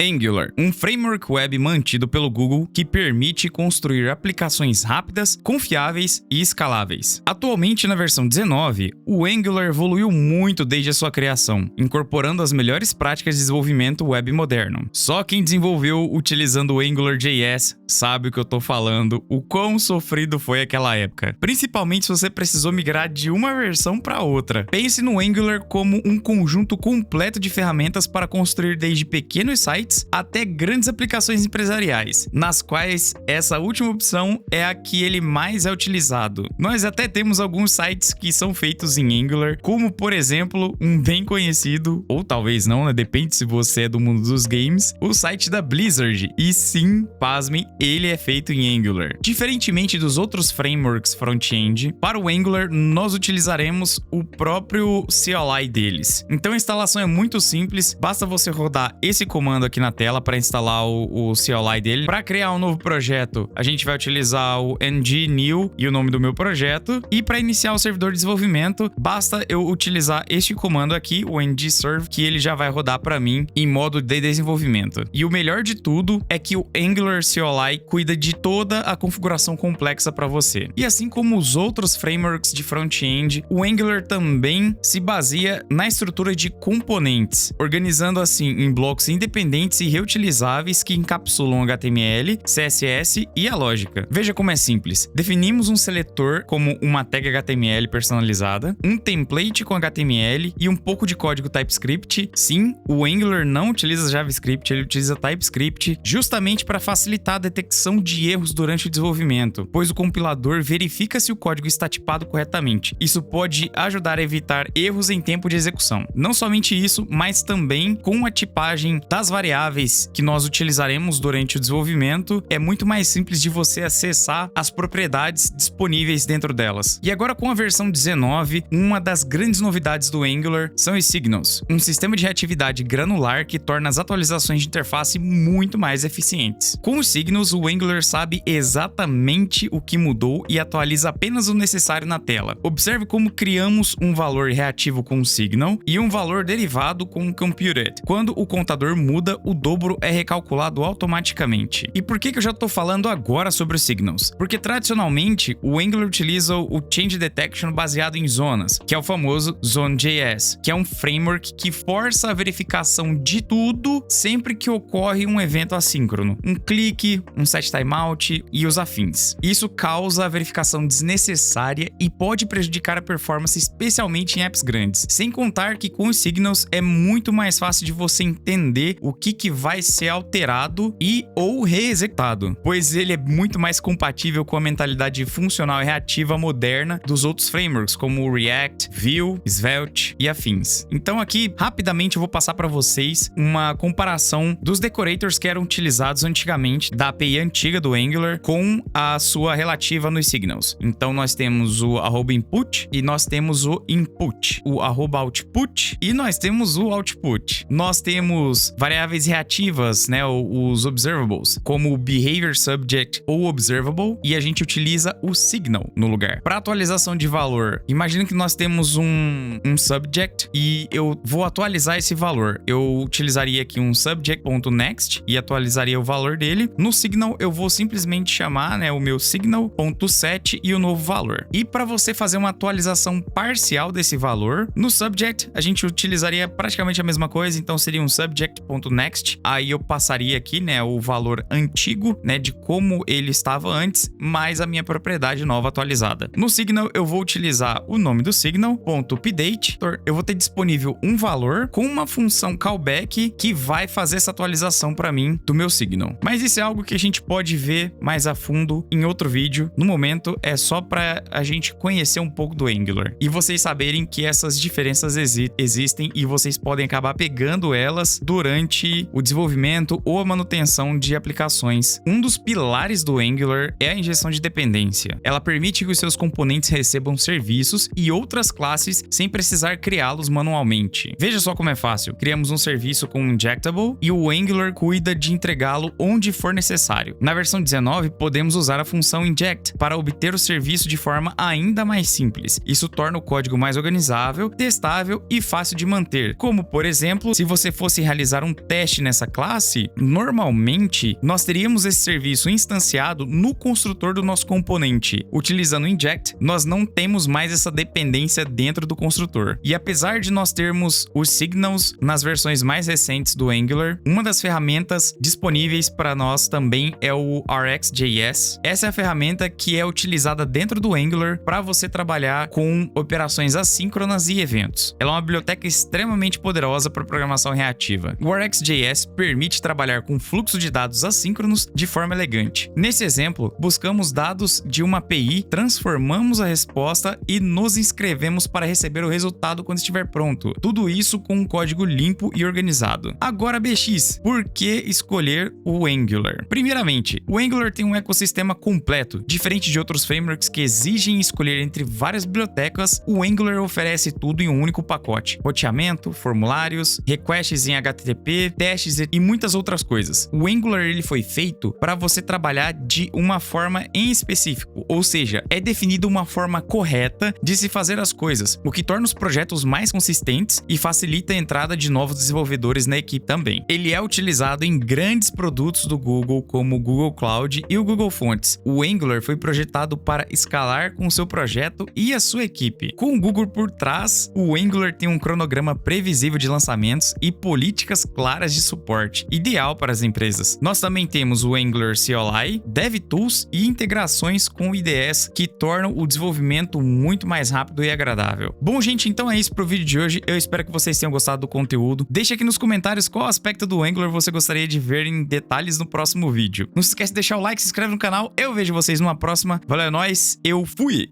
Angular, um framework web mantido pelo Google que permite construir aplicações rápidas, confiáveis e escaláveis. Atualmente, na versão 19, o Angular evoluiu muito desde a sua criação, incorporando as melhores práticas de desenvolvimento web moderno. Só quem desenvolveu utilizando o AngularJS sabe o que eu tô falando, o quão sofrido foi aquela época. Principalmente se você precisou migrar de uma versão para outra. Pense no Angular como um conjunto completo de ferramentas para construir desde pequenos sites até grandes aplicações empresariais, nas quais essa última opção é a que ele mais é utilizado. Nós até temos alguns sites que são feitos em Angular, como por exemplo, um bem conhecido, ou talvez não, né? Depende se você é do mundo dos games, o site da Blizzard. E sim, pasmem, ele é feito em Angular. Diferentemente dos outros frameworks front-end, para o Angular nós utilizaremos o próprio CLI deles. Então a instalação é muito simples, basta você rodar esse comando aqui na tela para instalar o CLI dele. Para criar um novo projeto, a gente vai utilizar o ng-new e o nome do meu projeto. E para iniciar o servidor de desenvolvimento, basta eu utilizar este comando aqui, o ng-serve, que ele já vai rodar para mim em modo de desenvolvimento. E o melhor de tudo é que o Angular CLI cuida de toda a configuração complexa para você. E assim como os outros frameworks de front-end, o Angular também se baseia na estrutura de componentes, organizando assim em blocos independentes e reutilizáveis que encapsulam HTML, CSS e a lógica. Veja como é simples. Definimos um seletor como uma tag HTML personalizada, um template com HTML e um pouco de código TypeScript. Sim, o Angular não utiliza JavaScript, ele utiliza TypeScript justamente para facilitar a detecção de erros durante o desenvolvimento, pois o compilador verifica se o código está tipado corretamente. Isso pode ajudar a evitar erros em tempo de execução. Não somente isso, mas também com a tipagem das variáveis que nós utilizaremos durante o desenvolvimento, é muito mais simples de você acessar as propriedades disponíveis dentro delas. E agora com a versão 19, uma das grandes novidades do Angular são os signals, um sistema de reatividade granular que torna as atualizações de interface muito mais eficientes. Com os signals, o Angular sabe exatamente o que mudou e atualiza apenas o necessário na tela. Observe como criamos um valor reativo com o signal e um valor derivado com o computed. Quando o contador muda, o dobro é recalculado automaticamente. E por que eu já estou falando agora sobre os signals? Porque tradicionalmente o Angular utiliza o Change Detection baseado em zonas, que é o famoso Zone.js, que é um framework que força a verificação de tudo sempre que ocorre um evento assíncrono, um clique, um set timeout e os afins. Isso causa a verificação desnecessária e pode prejudicar a performance, especialmente em apps grandes. Sem contar que com os signals é muito mais fácil de você entender o que vai ser alterado e ou reexecutado, pois ele é muito mais compatível com a mentalidade funcional e reativa moderna dos outros frameworks, como o React, Vue, Svelte e afins. Então aqui, rapidamente, eu vou passar para vocês uma comparação dos decorators que eram utilizados antigamente, da API antiga do Angular, com a sua relativa nos signals. Então nós temos o @input e nós temos o input, o @output e nós temos o output. Nós temos variáveis reativas, né, os observables, como o behavior subject ou observable, e a gente utiliza o signal no lugar. Para atualização de valor, imagina que nós temos um subject e eu vou atualizar esse valor. Eu utilizaria aqui um subject.next e atualizaria o valor dele. No signal eu vou simplesmente chamar, né, o meu signal.set e o novo valor. E para você fazer uma atualização parcial desse valor, no subject a gente utilizaria praticamente a mesma coisa, então seria um subject.next. Aí eu passaria aqui, né, o valor antigo, né, de como ele estava antes, mais a minha propriedade nova atualizada. No signal eu vou utilizar o nome do signal.update. Eu vou ter disponível um valor com uma função callback que vai fazer essa atualização para mim do meu signal. Mas isso é algo que a gente pode ver mais a fundo em outro vídeo. No momento é só para a gente conhecer um pouco do Angular e vocês saberem que essas diferenças existem e vocês podem acabar pegando elas durante o desenvolvimento ou a manutenção de aplicações. Um dos pilares do Angular é a injeção de dependência. Ela permite que os seus componentes recebam serviços e outras classes sem precisar criá-los manualmente. Veja só como é fácil. Criamos um serviço com um injectable e o Angular cuida de entregá-lo onde for necessário. Na versão 19, podemos usar a função inject para obter o serviço de forma ainda mais simples. Isso torna o código mais organizável, testável e fácil de manter. Como, por exemplo, se você fosse realizar um teste teste nessa classe, normalmente nós teríamos esse serviço instanciado no construtor do nosso componente. Utilizando o inject, nós não temos mais essa dependência dentro do construtor. E apesar de nós termos os signals nas versões mais recentes do Angular, uma das ferramentas disponíveis para nós também é o RxJS. Essa é a ferramenta que é utilizada dentro do Angular para você trabalhar com operações assíncronas e eventos. Ela é uma biblioteca extremamente poderosa para programação reativa. O RxJS permite trabalhar com fluxo de dados assíncronos de forma elegante. Nesse exemplo, buscamos dados de uma API, transformamos a resposta e nos inscrevemos para receber o resultado quando estiver pronto. Tudo isso com um código limpo e organizado. Agora, BX, por que escolher o Angular? Primeiramente, o Angular tem um ecossistema completo. Diferente de outros frameworks que exigem escolher entre várias bibliotecas, o Angular oferece tudo em um único pacote. Roteamento, formulários, requests em HTTP, testes e muitas outras coisas. O Angular ele foi feito para você trabalhar de uma forma em específico, ou seja, é definida uma forma correta de se fazer as coisas, o que torna os projetos mais consistentes e facilita a entrada de novos desenvolvedores na equipe também. Ele é utilizado em grandes produtos do Google, como o Google Cloud e o Google Fonts. O Angular foi projetado para escalar com o seu projeto e a sua equipe. Com o Google por trás, o Angular tem um cronograma previsível de lançamentos e políticas claras de suporte, ideal para as empresas. Nós também temos o Angular CLI, DevTools e integrações com IDEs que tornam o desenvolvimento muito mais rápido e agradável. Bom, gente, então é isso pro vídeo de hoje. Eu espero que vocês tenham gostado do conteúdo. Deixe aqui nos comentários qual aspecto do Angular você gostaria de ver em detalhes no próximo vídeo. Não se esquece de deixar o like, se inscreve no canal. Eu vejo vocês numa próxima. Valeu, é nóis. Eu fui!